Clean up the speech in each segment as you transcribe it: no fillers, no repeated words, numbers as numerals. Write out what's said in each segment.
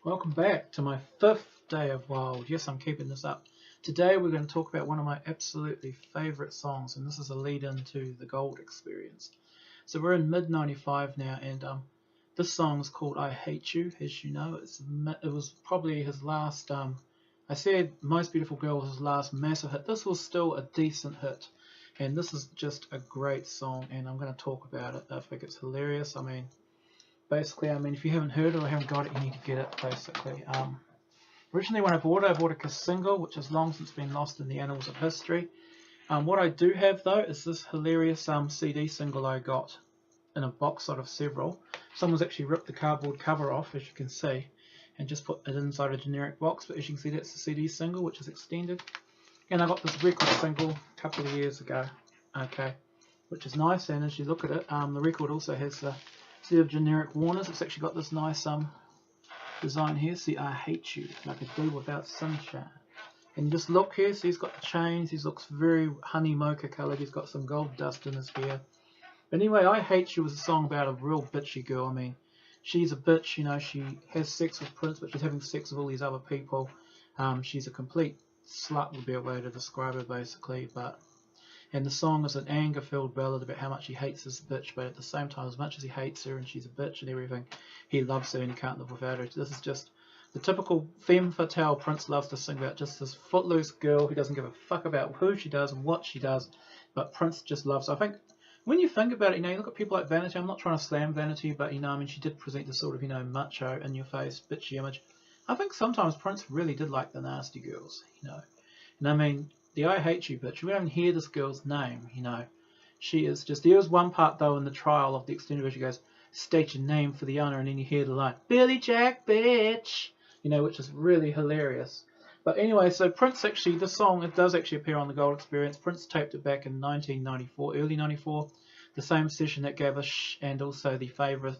Welcome back to my 5th day of Wild. Yes, I'm keeping this up. Today we're going to talk about one of my absolutely favourite songs, and this is a lead into the Giold Experience. So we're in mid-95 now, and this song is called I Hate You. As you know, it was probably his last, I said Most Beautiful Girl was his last massive hit. This was still a decent hit, and this is just a great song, and I'm going to talk about it. I think it's hilarious. Basically, if you haven't heard it or haven't got it, you need to get it, basically. Originally, when I bought a single, which has long since been lost in the annals of history. What I do have, though, is this hilarious CD single I got in a box out of several. Someone's actually ripped the cardboard cover off, as you can see, and just put it inside a generic box. But as you can see, that's the CD single, which is extended. And I got this record single a couple of years ago, okay, which is nice. And as you look at it, the record also has the instead of generic warners, it's actually got this nice design here. See, I hate you, like a day without sunshine. And just look here, see, he's got the chains. He looks very honey mocha coloured. He's got some gold dust in his hair. But anyway, I Hate You was a song about a real bitchy girl. She's a bitch, you know. She has sex with Prince, but she's having sex with all these other people. She's a complete slut, would be a way to describe her, basically. And the song is an anger-filled ballad about how much he hates this bitch, but at the same time, as much as he hates her and she's a bitch and everything, he loves her and he can't live without her. This is just the typical femme fatale Prince loves to sing about, just this footloose girl who doesn't give a fuck about who she does and what she does, but Prince just loves her. I think when you think about it, you look at people like Vanity. I'm not trying to slam Vanity, but she did present this sort of, macho, in-your-face, bitchy image. I think sometimes Prince really did like the nasty girls, And the I Hate You bitch, we don't hear this girl's name, She is just, there was one part though in the trial of the extended version, she goes, state your name for the honor, and then you hear the line, Billy Jack bitch, which is really hilarious. But anyway, so Prince actually, this song, it does actually appear on the Giold Experience. Prince taped it back in 1994, early 94, the same session that gave us Shh, and also the favourite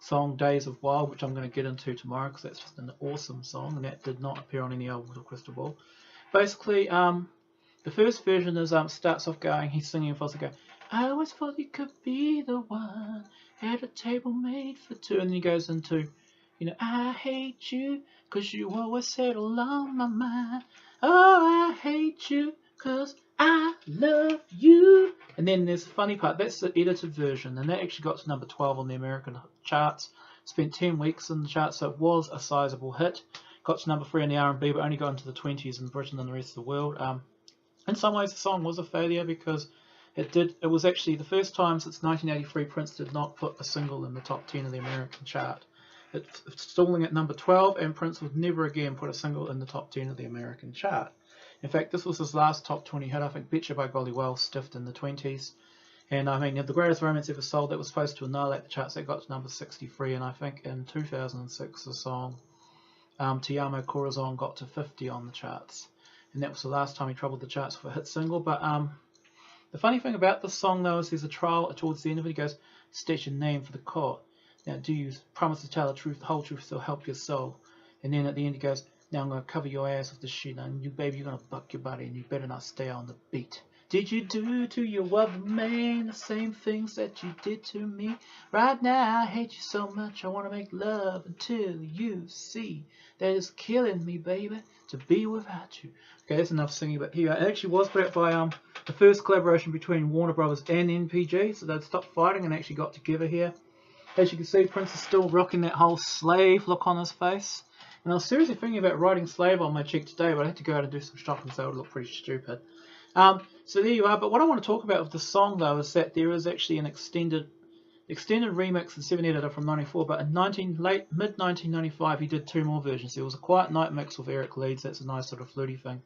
song Days of Wild, which I'm going to get into tomorrow because that's just an awesome song, and that did not appear on any album or Crystal Ball. Basically, the first version is starts off going, he's singing falsetto, go, I always thought you could be the one, had a table made for two, and then he goes into, I hate you, cause you always settle on my mind, oh, I hate you, cause I love you, and then there's the funny part, that's the edited version, and that actually got to number 12 on the American charts, spent 10 weeks in the charts, so it was a sizable hit. Got to number 3 in the R&B, but only got into the 20s in Britain and the rest of the world. In some ways, the song was a failure because it was actually the first time since 1983 Prince did not put a single in the top 10 of the American chart. It's stalling at number 12, and Prince would never again put a single in the top 10 of the American chart. In fact, this was his last top 20 hit. I think Betcha by Golly well stiffed in the 20s. And the Greatest Romance Ever Sold, that was supposed to annihilate the charts, that got to number 63, and I think in 2006 the song Te Amo Corazon got to 50 on the charts, and that was the last time he troubled the charts for a hit single. But the funny thing about this song though is there's a trial towards the end of it. He goes, state your name for the court, now do you promise to tell the truth, the whole truth, so help your soul? And then at the end he goes, now I'm going to cover your ass with the shit, and you baby, you're going to buck your body, and you better not stay on the beat. Did you do to your other man the same things that you did to me? Right now I hate you so much, I want to make love until you see that it's killing me, baby, to be without you. Okay, that's enough singing, but here, it actually was put out by the first collaboration between Warner Brothers and NPG, so they'd stopped fighting and actually got together here. As you can see, Prince is still rocking that whole slave look on his face. And I was seriously thinking about writing slave on my cheek today, but I had to go out and do some shopping, so it would look pretty stupid. So there you are, but what I want to talk about with the song though is that there is actually an extended remix and 7 editor from 94, but in mid-1995 he did 2 more versions. There was a Quiet Night mix with Eric Leeds, that's a nice sort of flirty thing.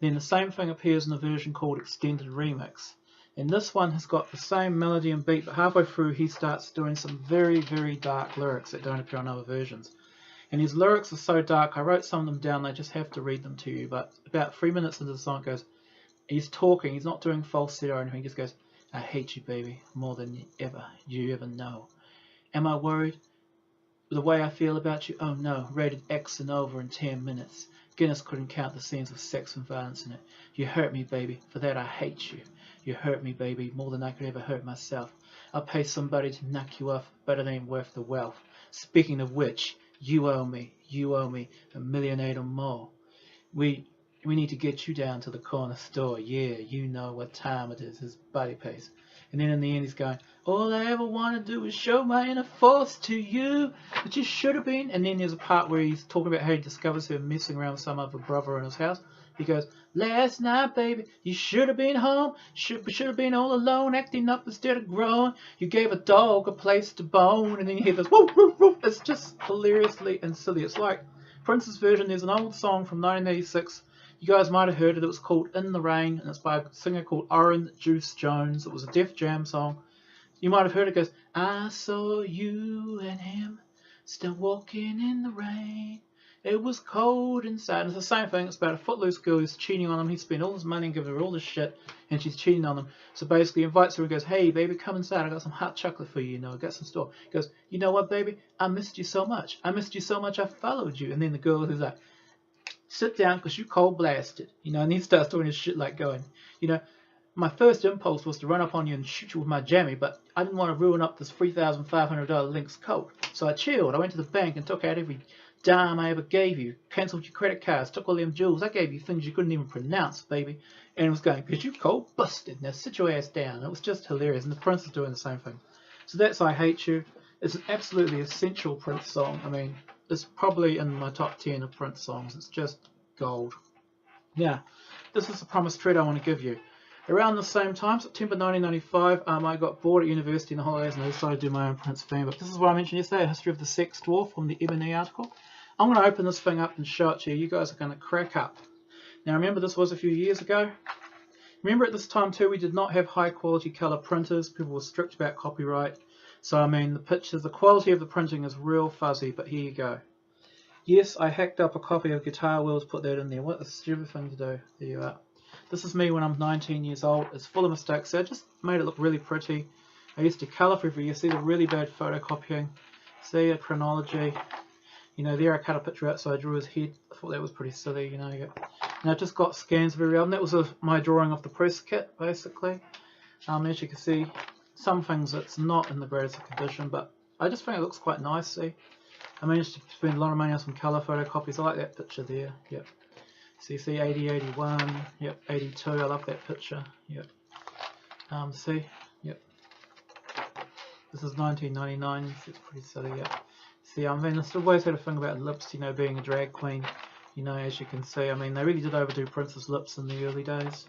Then the same thing appears in a version called Extended Remix. And this one has got the same melody and beat, but halfway through he starts doing some very, very dark lyrics that don't appear on other versions. And his lyrics are so dark, I wrote some of them down, I just have to read them to you, but about 3 minutes into the song it goes, he's talking, he's not doing falsetto or anything, he just goes, I hate you, baby, more than you ever know. Am I worried? The way I feel about you? Oh no, rated X and over in 10 minutes. Guinness couldn't count the scenes of sex and violence in it. You hurt me, baby, for that I hate you. You hurt me, baby, more than I could ever hurt myself. I'll pay somebody to knock you off, but it ain't worth the wealth. Speaking of which, You owe me $1,000,008 or more. We need to get you down to the corner store. Yeah, you know what time it is. His buddy pays. And then in the end he's going, all I ever want to do is show my inner force to you, but you should have been. And then there's a part where he's talking about how he discovers her messing around with some other brother in his house. He goes, last night, baby, you should have been home. Should have been all alone, acting up instead of growing. You gave a dog a place to bone. And then you hear this, woof, woof, woof. It's just hilariously and silly. It's like Prince's version. There's an old song from 1986. You guys might have heard it. It was called In the Rain, and it's by a singer called Orange Juice Jones. It was a Def Jam song. You might have heard it. Goes, I saw you and him still walking in the rain. It was cold inside. And it's the same thing. It's about a footloose girl who's cheating on him. He spent all his money and given her all this shit, and she's cheating on him. So basically he invites her and goes, hey, baby, come inside. I got some hot chocolate for you. You know, I got some store. He goes, you know what, baby? I missed you so much. I missed you so much I followed you. And then the girl is like, sit down because you cold blasted. You know, and he starts doing his shit like going, you know, my first impulse was to run up on you and shoot you with my jammy, but I didn't want to ruin up this $3,500 Lynx coat. So I chilled. I went to the bank and took out every dime I ever gave you, cancelled your credit cards, took all them jewels. I gave you things you couldn't even pronounce, baby. And it was going, because you cold busted. Now sit your ass down. It was just hilarious. And the Prince is doing the same thing. So that's I Hate You. It's an absolutely essential Prince song. I mean, it's probably in my top 10 of Prince songs. It's just gold. Now, this is the promised treat I want to give you. Around the same time, September 1995, I got bored at university in the holidays and I decided to do my own Prince fan book. This is what I mentioned yesterday, a history of the sex dwarf from the Ebony article. I'm going to open this thing up and show it to you. You guys are going to crack up. Now remember, this was a few years ago. Remember at this time too, we did not have high quality colour printers. People were strict about copyright. So I mean, the pictures, the quality of the printing is real fuzzy, but here you go. Yes, I hacked up a copy of Guitar World, put that in there. What a stupid thing to do. There you are. This is me when I'm 19 years old. It's full of mistakes, so I just made it look really pretty. I used to colour for every year. See the really bad photocopying. See a chronology. You know, there I cut a picture out, so I drew his head. I thought that was pretty silly, you know. And I just got scans of every album. That was my drawing of the press kit, basically. As you can see, some things it's not in the greatest of condition, but I just think it looks quite nice, see. I managed to spend a lot of money on some colour photocopies. I like that picture there, yep. So you see 80, 81, yep, 82, I love that picture, yep. See, yep. This is 1999, it's pretty silly, yep. See, I mean, I still always had a thing about lips, you know, being a drag queen, you know, as you can see. I mean, they really did overdo Prince's lips in the early days.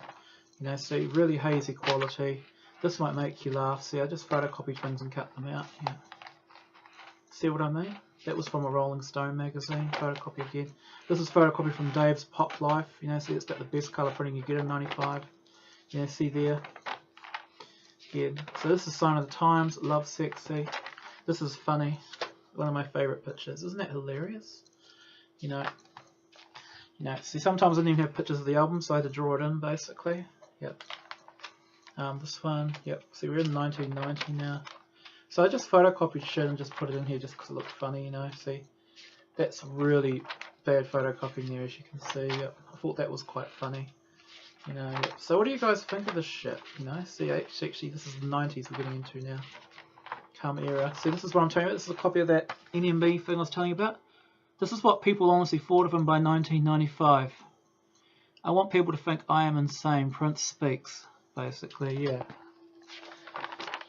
You know, see, really hazy quality. This might make you laugh. See, I just photocopied things and cut them out, yeah. See what I mean? That was from a Rolling Stone magazine, photocopy again. This is photocopy from Dave's Pop Life. You know, see, it's got the best colour printing you get in 95. You know, see there. Again. So this is Sign of the Times, Love Sexy. This is funny. One of my favourite pictures. Isn't that hilarious? You know, see, sometimes I didn't even have pictures of the album, so I had to draw it in, basically. Yep. This one, yep. See, we're in 1990 now. So I just photocopied shit and just put it in here just because it looked funny, you know. See, that's really bad photocopying there, as you can see. Yep. I thought that was quite funny, you know. Yep. So what do you guys think of this shit? You know, see, actually, this is the 90s we're getting into now. Calm era. See, this is what I'm telling you about. This is a copy of that NMB thing I was telling you about. This is what people honestly thought of him by 1995. I want people to think I am insane. Prince speaks, basically, yeah.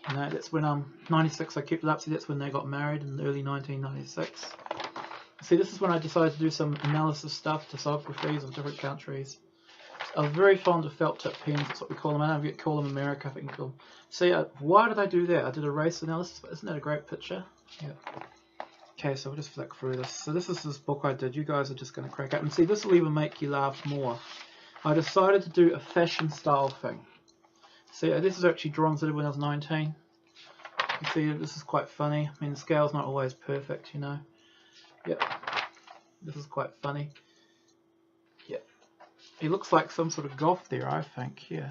You know, that's when 96 I kept it up. See, that's when they got married in early 1996. See, this is when I decided to do some analysis stuff, discographies of different countries. I was very fond of felt tip pens. That's what we call them. I don't know if you call them America. I think you call them. See, why did I do that? I did a race analysis, but isn't that a great picture? Yeah. Okay, so we'll just flick through this. So this is this book I did. You guys are just going to crack up. And see, this will even make you laugh more. I decided to do a fashion style thing. See, this is actually drawings I did when I was 19. You see, this is quite funny. I mean, the scale's not always perfect, you know. Yep. This is quite funny. Yep. He looks like some sort of goth there, I think, yeah.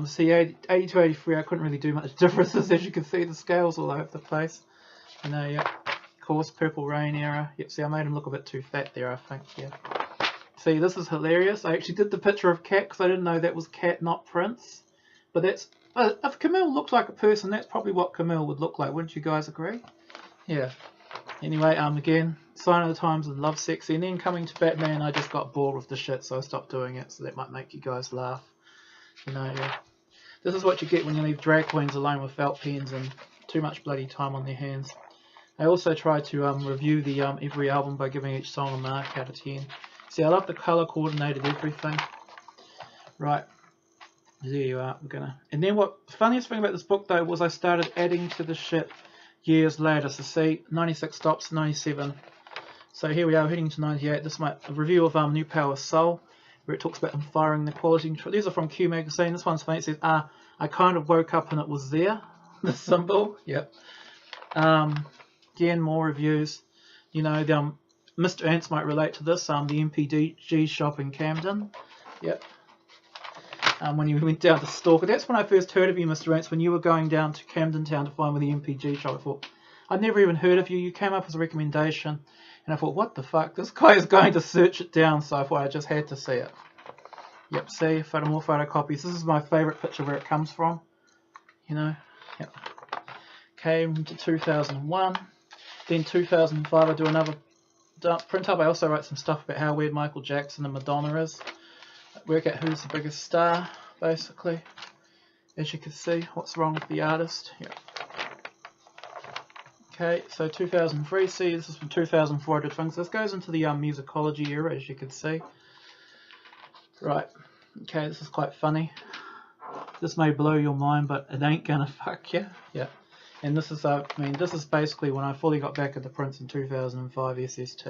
See, 80 to 83, I couldn't really do much differences. As you can see, the scale's all over the place. You know, yep. Of course, Purple Rain era. Yep, see, I made him look a bit too fat there, I think, yeah. See, this is hilarious. I actually did the picture of Cat because I didn't know that was Cat, not Prince. But that's, if Camille looked like a person, that's probably what Camille would look like. Wouldn't you guys agree? Yeah. Anyway, again, Sign of the Times and Love Sexy, and then coming to Batman, I just got bored with the shit, so I stopped doing it. So that might make you guys laugh. You know, yeah. This is what you get when you leave drag queens alone with felt pens and too much bloody time on their hands. I also try to review the every album by giving each song a mark out of 10. See, I love the colour coordinated everything. Right, there you are. We're gonna. And then what? The funniest thing about this book though was I started adding to the shit years later. So see, 96 stops, 97. So here we are, heading to 98. This is my review of New Power Soul, where it talks about them firing the quality. These are from Q Magazine. This one's funny. It says, I kind of woke up and it was there. The symbol. Yep. Again, more reviews. You know, the, Mr. Ants might relate to this. The MPG shop in Camden. Yep. When you went down to Stalker. That's when I first heard of you, Mr. Ants, when you were going down to Camden Town to find where the MPG shop. I thought, I'd never even heard of you. You came up as a recommendation. And I thought, what the fuck? This guy is going to search it down. So I thought I just had to see it. Yep, see, more photocopies. This is my favourite picture where it comes from. You know. Yep. Came to 2001. Then 2005 I do another print up. I also write some stuff about how weird Michael Jackson and Madonna is. Work out who's the biggest star, basically. As you can see, what's wrong with the artist. Yep. Okay, so 2003, see, this is from 2004 I did things. This goes into the musicology era, as you can see. Right, okay, this is quite funny. This may blow your mind, but it ain't gonna fuck you. Yeah. And this is, this is basically when I fully got back at the prints in 2005 SST.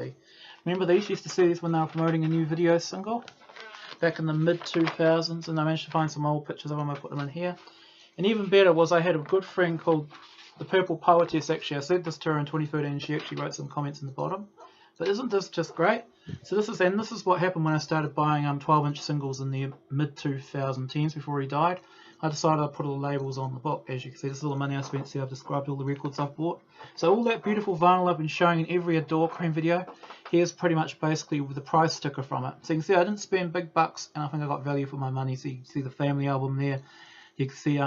Remember these? Used to see these when they were promoting a new video single? Back in the mid-2000s, and I managed to find some old pictures of them. I put them in here. And even better was I had a good friend called the Purple Poetess. Actually, I said this to her in 2013, and she actually wrote some comments in the bottom. But isn't this just great? So this is what happened when I started buying 12-inch singles in the mid-2010s before he died. I decided I'd put all the labels on the book. As you can see, this is all the money I spent. See, I've described all the records I've bought. So all that beautiful vinyl I've been showing in every Adore Cream video, here's pretty much basically with the price sticker from it. So you can see I didn't spend big bucks, and I think I got value for my money. So you can see the Family album there. You can see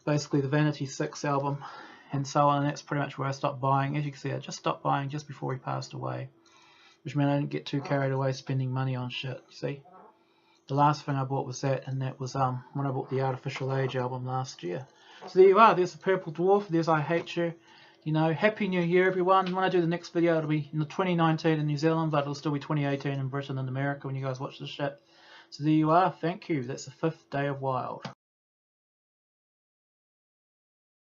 basically the Vanity 6 album, and so on. And that's pretty much where I stopped buying. As you can see, I just stopped buying just before he passed away, which meant I didn't get too carried away spending money on shit. See? The last thing I bought was that, and that was when I bought the Artificial Age album last year. So there you are. There's the Purple Dwarf. There's I Hate You. You know, Happy New Year, everyone. When I do the next video, it'll be in the 2019 in New Zealand, but it'll still be 2018 in Britain and America when you guys watch this shit. So there you are. Thank you. That's the 5th day of Wild.